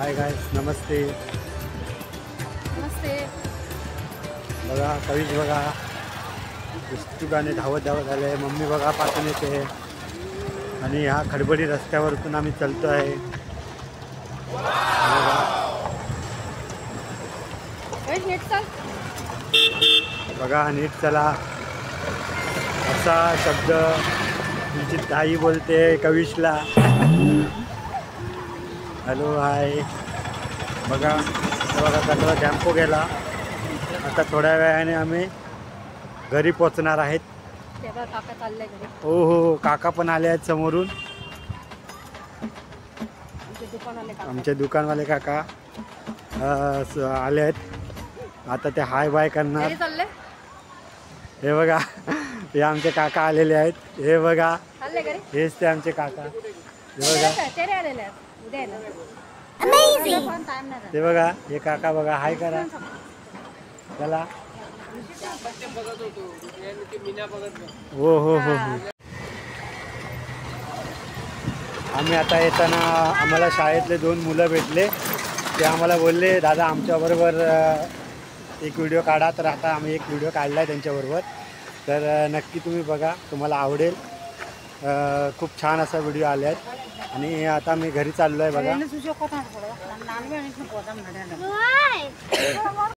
Hi guys, नमस्ते. नमस्ते. बघा कवीच बघा पुस्तकाने धावत धावत आले. मम्मी बघा पाठून येते आणि ह्या खडबडी रस्त्यावरतून आम्ही चालतो आहे. बघा नीट चला असा शब्द तुमची ताई बोलते कविशला. Hello hi. बघा बघा कचरा टॅम्पो गेला. आता थोड्या वेळाने आम्ही घरी पोचणार आहेत. काका चालले घरी. हो हो, काका पण आले आहेत समोरून. आमचे दुकानवाले काका आले आहेत. आता ते हाय बाय करणार. हे बघा हे आमचे काका आलेले आहेत. हे बघा हेच ते आमचे काका. हे बघा ते बघा हे काका बघा हाय करा चला. हो हो हो हो. आम्ही आता येताना आम्हाला शाळेतले 2 मुलं भेटले. ते आम्हाला बोलले दादा आमच्याबरोबर एक व्हिडिओ काढा. तर आता आम्ही एक व्हिडिओ काढला आहे त्यांच्याबरोबर. तर नक्की तुम्ही बघा, तुम्हाला आवडेल. खूप छान असा व्हिडिओ आले आहेत. आणि आता मी घरी चाललो आहे बघा.